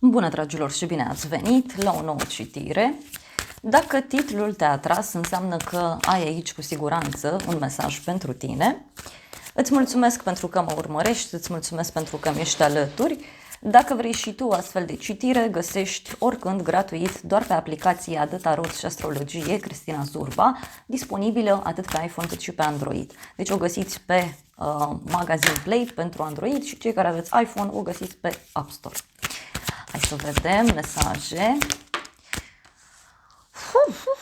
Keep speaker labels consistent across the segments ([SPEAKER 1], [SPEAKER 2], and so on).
[SPEAKER 1] Bună, dragilor, și bine ați venit la o nouă citire. Dacă titlul te-a atras, înseamnă că ai aici cu siguranță un mesaj pentru tine. Îți mulțumesc pentru că mă urmărești, îți mulțumesc pentru că mi ești alături. Dacă vrei și tu astfel de citire, găsești oricând gratuit doar pe aplicația de tarot și astrologie Cristina Zurba, disponibilă atât pe iPhone cât și pe Android. Deci o găsiți pe magazin Play pentru Android și cei care aveți iPhone o găsiți pe App Store. Hai să vedem mesaje.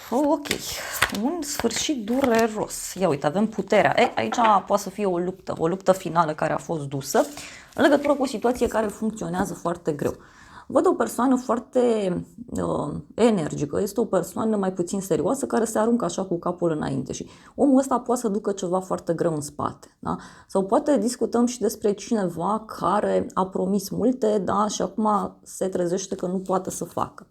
[SPEAKER 1] Ok, un sfârșit dureros. Ia uite, avem puterea. Aici poate să fie o luptă finală care a fost dusă în legătură cu o situație care funcționează foarte greu. Văd o persoană foarte energică, este o persoană mai puțin serioasă care se aruncă așa cu capul înainte și omul ăsta poate să ducă ceva foarte greu în spate. Da? Sau poate discutăm și despre cineva care a promis multe, da, și acum se trezește că nu poate să facă.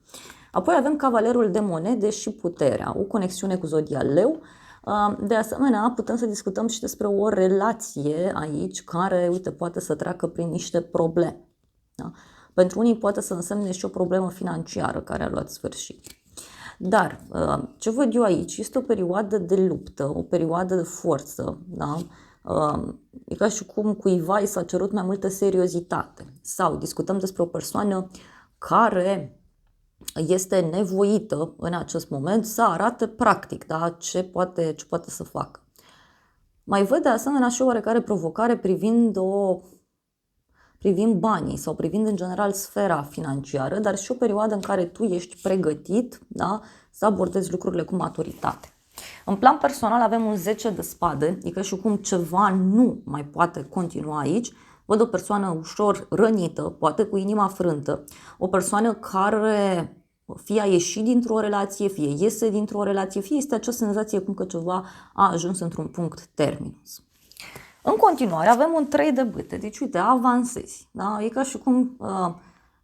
[SPEAKER 1] Apoi avem cavalerul de monede și puterea, o conexiune cu zodia Leu. De asemenea, putem să discutăm și despre o relație aici care, uite, poate să treacă prin niște probleme. Da? Pentru unii poate să însemne și o problemă financiară care a luat sfârșit. Dar ce văd eu aici este o perioadă de luptă, o perioadă de forță. Da? E ca și cum cuiva i s-a cerut mai multă seriozitate. Sau discutăm despre o persoană care este nevoită în acest moment să arate practic, da, ce poate să facă. Mai văd de asemenea și o oarecare provocare privind banii sau privind în general sfera financiară, dar și o perioadă în care tu ești pregătit, da, să abordezi lucrurile cu maturitate. În plan personal avem un 10 de spade, e ca și cum ceva nu mai poate continua aici. Văd o persoană ușor rănită, poate cu inima frântă, o persoană care fie a ieșit dintr-o relație, fie iese dintr-o relație, fie este acea senzație cum că ceva a ajuns într-un punct terminus. În continuare avem un 3 de bâte, deci uite, avansezi, da? E ca și cum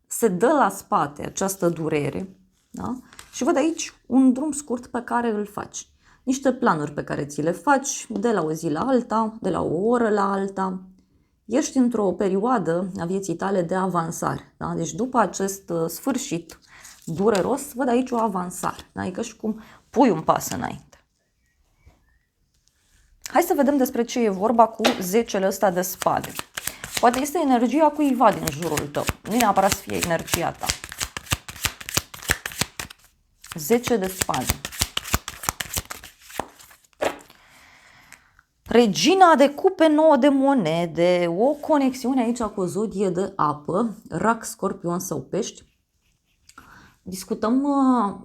[SPEAKER 1] se dă la spate această durere, da? Și văd aici un drum scurt pe care îl faci. Niște planuri pe care ți le faci de la o zi la alta, de la o oră la alta. Ești într-o perioadă a vieții tale de avansare, da? Deci după acest sfârșit dureros, văd aici o avansare, da? E ca și cum pui un pas înainte. Hai să vedem despre ce e vorba cu 10-le ăsta de spade. Poate este energia cuiva din jurul tău, nu neapărat să fie energia ta. 10 de spade. Regina de cupe, 9 de monede, o conexiune aici cu o zodie de apă, rac, scorpion sau pești. Discutăm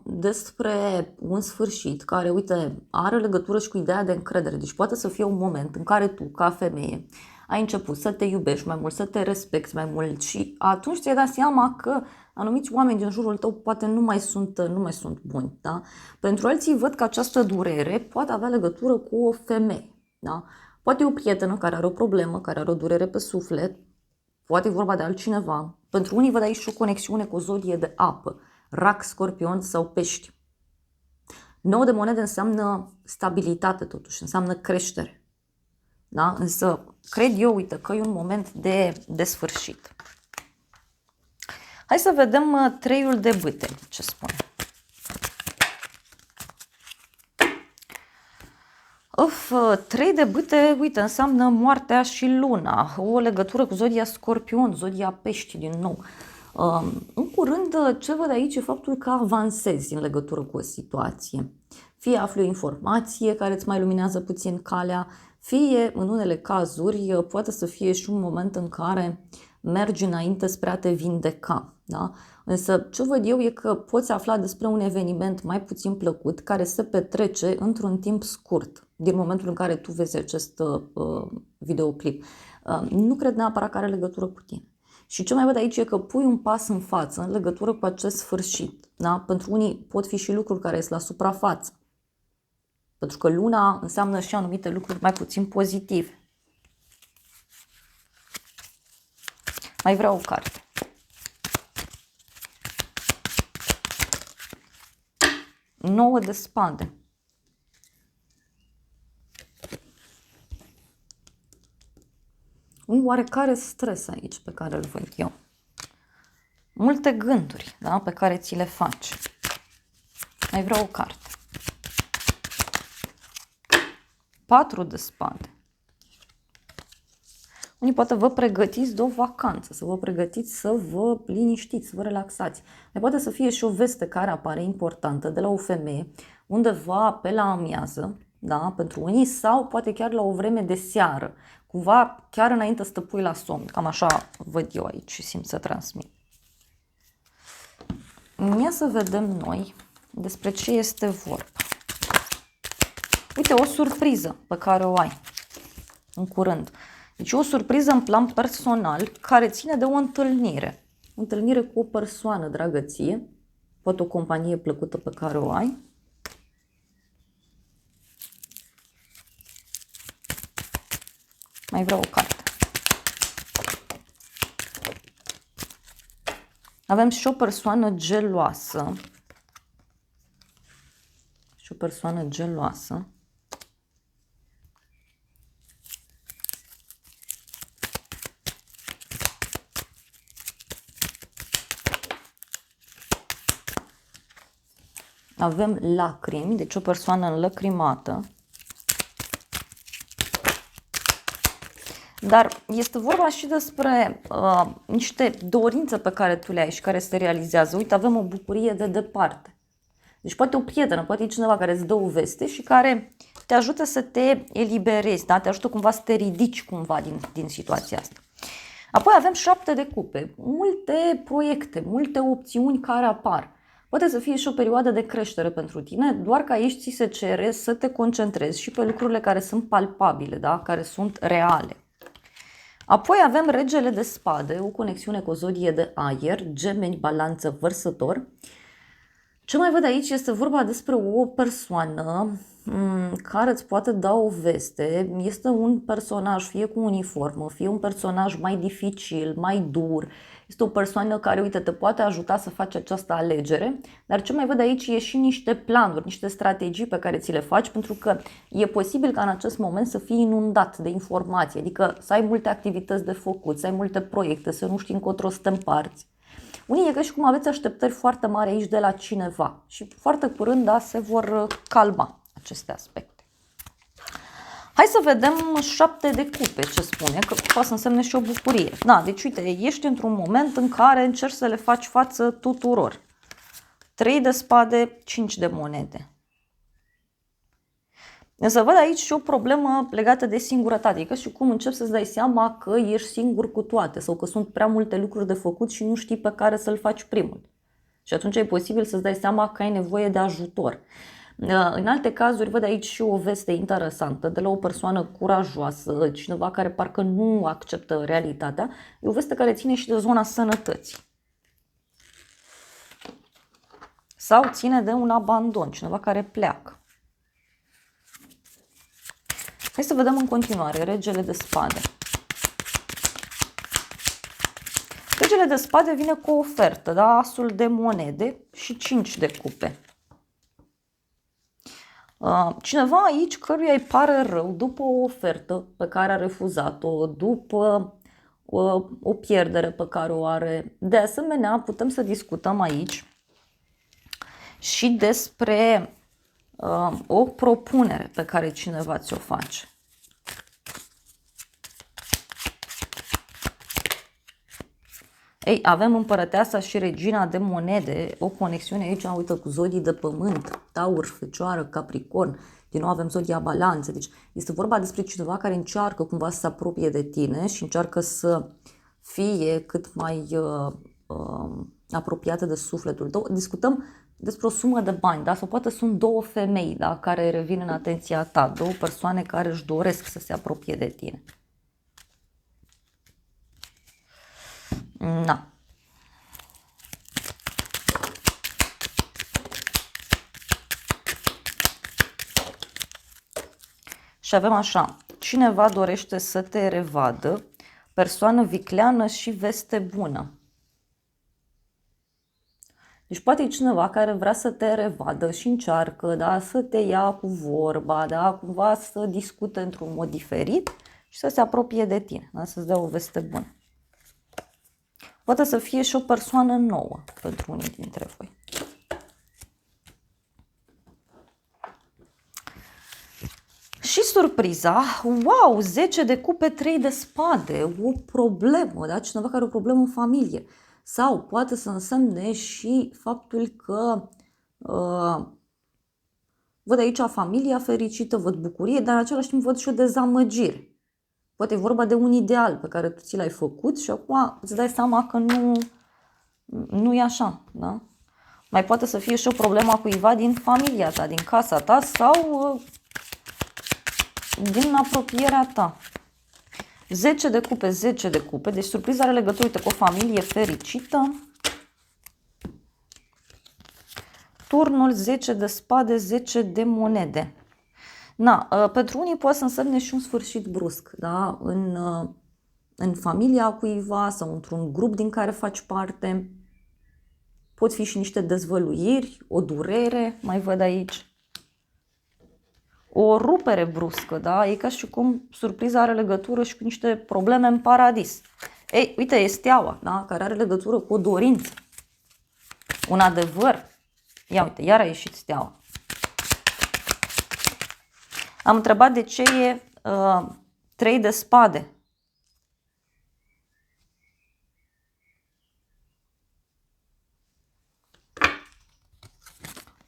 [SPEAKER 1] despre un sfârșit care, uite, are legătură și cu ideea de încredere. Deci poate să fie un moment în care tu, ca femeie, ai început să te iubești mai mult, să te respecti mai mult și atunci ți-ai dat seama că anumiți oameni din jurul tău poate nu mai sunt buni. Da? Pentru alții văd că această durere poate avea legătură cu o femeie. Da? Poate e o prietenă care are o problemă, care are o durere pe suflet, poate e vorba de altcineva. Pentru unii văd aici și o conexiune cu o zodie de apă, rac, scorpion sau pești. 9 de monede înseamnă stabilitate totuși, înseamnă creștere. Da? Însă cred eu, uite, că e un moment de sfârșit. Hai să vedem 3-ul de bâte, ce spune. 3 de bâte, uite, înseamnă moartea și luna, o legătură cu zodia scorpion, zodia pești din nou. În curând, ce văd aici e faptul că avansezi în legătură cu o situație. Fie afli o informație care îți mai luminează puțin calea, fie, în unele cazuri, poate să fie și un moment în care mergi înainte spre a te vindeca. Da? Însă ce văd eu e că poți afla despre un eveniment mai puțin plăcut care se petrece într-un timp scurt, din momentul în care tu vezi acest videoclip. Nu cred neapărat că are legătură cu tine. Și ce mai văd aici e că pui un pas în față în legătură cu acest sfârșit. Da? Pentru unii pot fi și lucruri care sunt la suprafață. Pentru că luna înseamnă și anumite lucruri mai puțin pozitive. Mai vreau o carte. 9 de spade. Un oarecare stres aici pe care îl văd eu. multe gânduri, da, pe care ți le faci. Mai vreau o carte. 4 de spade. Unii poate vă pregătiți de o vacanță, să vă pregătiți să vă liniștiți, să vă relaxați. Mai poate să fie și o veste care apare importantă de la o femeie, undeva pe la amiază, da, pentru unii, sau poate chiar la o vreme de seară, cumva chiar înainte să te pui la somn. Cam așa văd eu aici și simt să transmit. Ia să vedem noi despre ce este vorba. Uite, o surpriză pe care o ai în curând. Deci o surpriză în plan personal care ține de o întâlnire. O întâlnire cu o persoană dragă ție, poate o companie plăcută pe care o ai. Mai vreau o carte. Avem și o persoană geloasă. Și o persoană geloasă. Avem lacrimi, deci o persoană înlăcrimată. Dar este vorba și despre niște dorințe pe care tu le ai și care se realizează. Uite, avem o bucurie de departe. Deci poate o prietenă, poate e cineva care îți dă o veste și care te ajută să te eliberezi, da? Te ajută cumva să te ridici cumva din situația asta. Apoi avem 7 de cupe, multe proiecte, multe opțiuni care apar. Poate să fie și o perioadă de creștere pentru tine, doar că aici ți se cere să te concentrezi și pe lucrurile care sunt palpabile, da? Care sunt reale. Apoi avem regele de spade, o conexiune cu o zodie de aer, gemeni, balanță, vărsător. Ce mai văd aici este vorba despre o persoană care îți poate da o veste. Este un personaj fie cu uniformă, fie un personaj mai dificil, mai dur. Este o persoană care, uite, te poate ajuta să faci această alegere. Dar ce mai văd aici e și niște planuri, niște strategii pe care ți le faci, pentru că e posibil ca în acest moment să fii inundat de informații, adică să ai multe activități de făcut, să ai multe proiecte, să nu știi încotro să te împarți. Unii e ca și cum aveți așteptări foarte mari aici de la cineva și foarte curând, da, se vor calma aceste aspecte. Hai să vedem 7 de cupe ce spune, că poate să însemne și o bucurie. Da, deci uite, ești într-un moment în care încerci să le faci față tuturor. 3 de spade, 5 de monede. Însă văd aici și o problemă legată de singurătate, că și cum începi să-ți dai seama că ești singur cu toate sau că sunt prea multe lucruri de făcut și nu știi pe care să-l faci primul. Și atunci e posibil să-ți dai seama că ai nevoie de ajutor. În alte cazuri văd aici și o veste interesantă de la o persoană curajoasă, cineva care parcă nu acceptă realitatea. E o veste care ține și de zona sănătății. Sau ține de un abandon, cineva care pleacă. Hai să vedem în continuare regele de spade. Regele de spade vine cu o ofertă, da? Asul de monede și 5 de cupe. Cineva aici căruia îi pare rău după o ofertă pe care a refuzat-o, după o pierdere pe care o are. De asemenea, putem să discutăm aici și despre o propunere pe care cineva ți-o face. Ei, avem împărăteasa și regina de monede, o conexiune aici, uite, cu zodii de pământ, Taur, Fecioară, Capricorn, din nou avem zodia Balanțe, deci este vorba despre cineva care încearcă cumva să se apropie de tine și încearcă să fie cât mai apropiată de sufletul tău. Discutăm despre o sumă de bani, da? Sau poate sunt două femei, da? Care revin în atenția ta, două persoane care își doresc să se apropie de tine. Da. Și avem așa, cineva dorește să te revadă, persoană vicleană și veste bună. Deci poate e cineva care vrea să te revadă și încearcă, da, să te ia cu vorba, da, cumva să discute într-un mod diferit și să se apropie de tine, da, să-ți dea o veste bună. Poate să fie și o persoană nouă pentru unii dintre voi. Și surpriza, wow, 10 de cupe, 3 de spade, o problemă, da? Cineva care are o problemă în familie. Sau poate să însemne și faptul că văd aici familia fericită, văd bucurie, dar în același timp văd și o dezamăgire. Poate e vorba de un ideal pe care tu ți l-ai făcut și acum îți dai seama că nu e așa, da? Mai poate să fie și o problemă a cuiva din familia ta, din casa ta sau din apropierea ta. 10 de cupe, 10 de cupe, deci surpriza are legătură cu o familie fericită. Turnul 10 de spade, 10 de monede. Pentru unii poate să însemne și un sfârșit brusc, da? În familia cuiva sau într-un grup din care faci parte. Pot fi și niște dezvăluiri, o durere, mai văd aici. O rupere bruscă, da? E ca și cum surpriza are legătură și cu niște probleme în paradis. Ei, uite, e steaua, da? Care are legătură cu o dorință, un adevăr. Ia uite, iar a ieșit steaua. Am întrebat de ce e 3 de spade.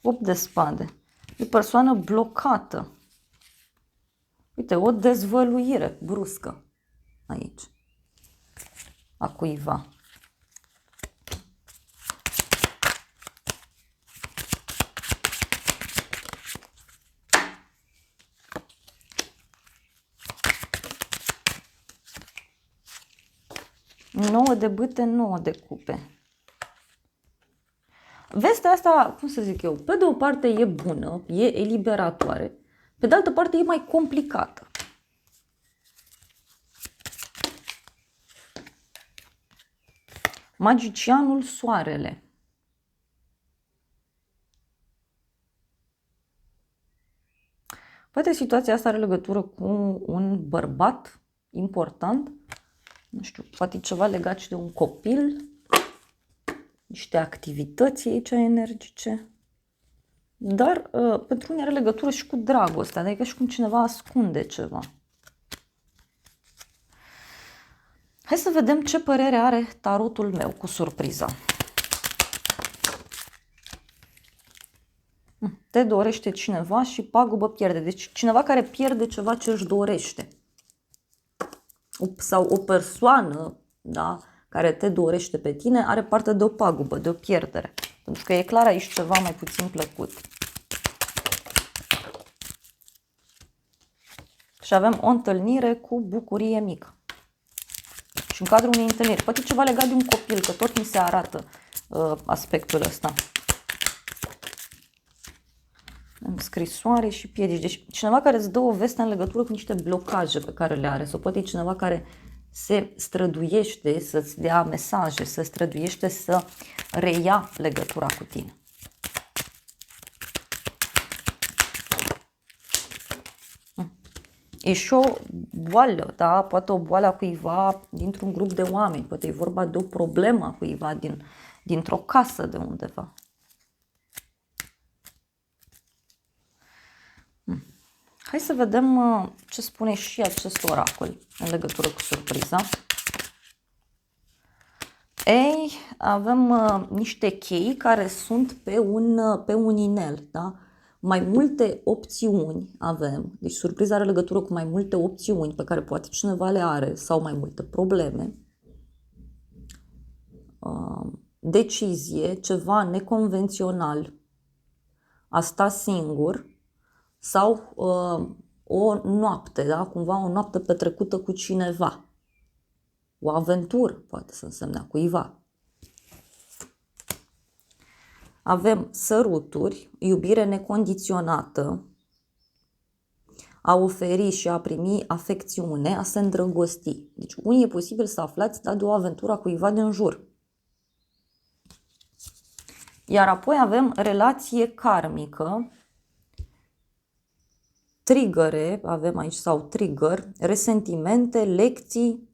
[SPEAKER 1] Opt de spade. E persoană blocată. Uite, o dezvăluire bruscă aici a cuiva. Nouă de bâte, 9 de cupe. Vestea asta, cum să zic eu, pe de o parte e bună, e eliberatoare, pe de altă parte e mai complicată. Magicianul Soarele. Poate situația asta are legătură cu un bărbat important, nu știu, poate ceva legat și de un copil, niște activități aici energice, dar pentru unii are legătură și cu dragostea, adică și cum cineva ascunde ceva. Hai să vedem ce părere are tarotul meu cu surpriza. Te dorește cineva și pagubă pierde. Deci cineva care pierde ceva ce își dorește. Sau o persoană, da, care te dorește pe tine are parte de o pagubă, de o pierdere. Pentru că e clar aici ceva mai puțin plăcut. Și avem o întâlnire cu bucurie mică. Și în cadrul unei întâlniri. Poate ceva legat de un copil, că tot mi se arată aspectul ăsta. Scrisoare și piedici. Deci cineva care îți dă o veste în legătură cu niște blocaje pe care le are. Sau poate e cineva care se străduiește să-ți dea mesaje, se străduiește să reia legătura cu tine. E și o boală, da? Poate o boală a cuiva dintr-un grup de oameni. Poate e vorba de o problemă a cuiva dintr-o casă de undeva. Hai să vedem ce spune și acest oracol în legătură cu surpriza. Ei, avem niște chei care sunt pe un inel, da? Mai multe opțiuni avem, deci surpriza are legătură cu mai multe opțiuni pe care poate cineva le are sau mai multe probleme. Decizie, ceva neconvențional, a sta singur sau o noapte, da? Cumva o noapte petrecută cu cineva. O aventură poate să însemne a cuiva. Avem săruturi, iubire necondiționată, a oferi și a primi afecțiune, a se îndrăgosti. Deci unii e posibil să aflați de o aventură a cuiva din jur. Iar apoi avem relație karmică, triggere, avem aici sau trigger, resentimente, lecții,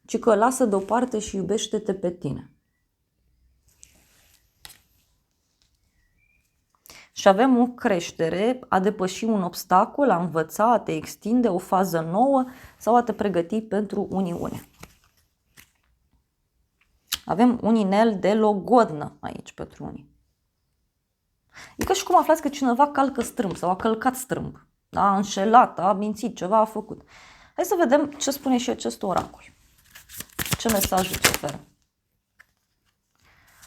[SPEAKER 1] ci că lasă deoparte și iubește-te pe tine. Și avem o creștere, a depăși un obstacol, a învăța, a te extinde, o fază nouă sau a te pregăti pentru uniune. Avem un inel de logodnă aici pentru unii. E ca și cum aflați că cineva calcă strâmb sau a călcat strâmb, a înșelat, a mințit, ceva a făcut. Hai să vedem ce spune și acest oracol. Ce mesaj îți oferă?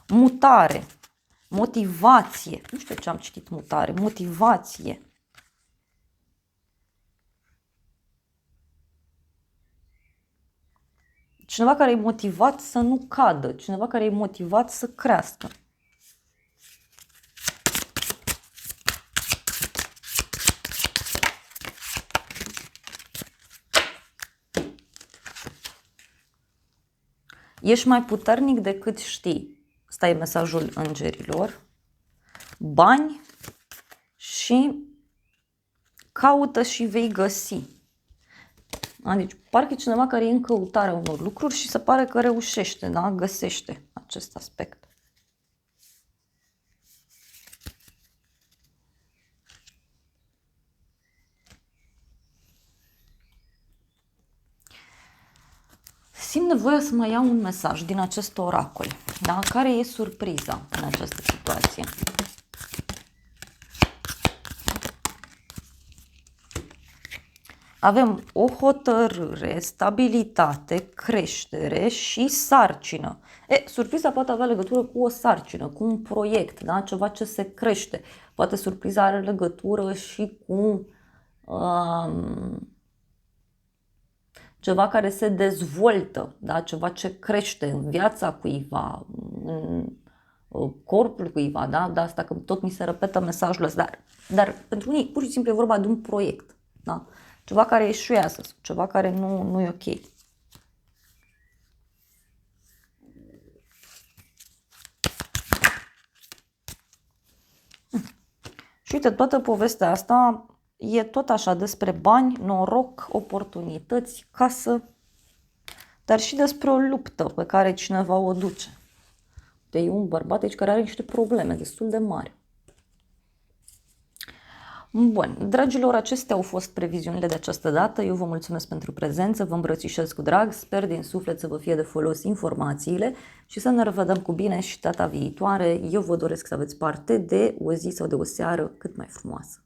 [SPEAKER 1] Mutare, motivație. Nu știu ce am citit mutare, motivație. Cineva care e motivat să nu cadă, cineva care e motivat să crească. Ești mai puternic decât știi. Ăsta e mesajul îngerilor. Bani și caută și vei găsi. Deci parcă e cineva care e în căutarea unor lucruri și se pare că reușește, da? Găsește acest aspect. Simt nevoia să mai iau un mesaj din acest oracol. Da? Care e surpriza în această situație? Avem o hotărâre, stabilitate, creștere și sarcină. Surpriza poate avea legătură cu o sarcină, cu un proiect, da? Ceva ce se crește. Poate surpriza are legătură și cu ceva care se dezvoltă, da? Ceva ce crește în viața cuiva, în corpul cuiva, da? De asta că tot mi se repetă mesajul ăsta. Dar pentru unii pur și simplu e vorba de un proiect, da? Ceva care eșuează, ceva care nu e ok. Și uite, toată povestea asta e tot așa despre bani, noroc, oportunități, casă, dar și despre o luptă pe care cineva o duce. E un bărbat aici care are niște probleme destul de mari. Bun, dragilor, acestea au fost previziunile de această dată. Eu vă mulțumesc pentru prezență, vă îmbrățișez cu drag, sper din suflet să vă fie de folos informațiile și să ne revedem cu bine și data viitoare. Eu vă doresc să aveți parte de o zi sau de o seară cât mai frumoasă.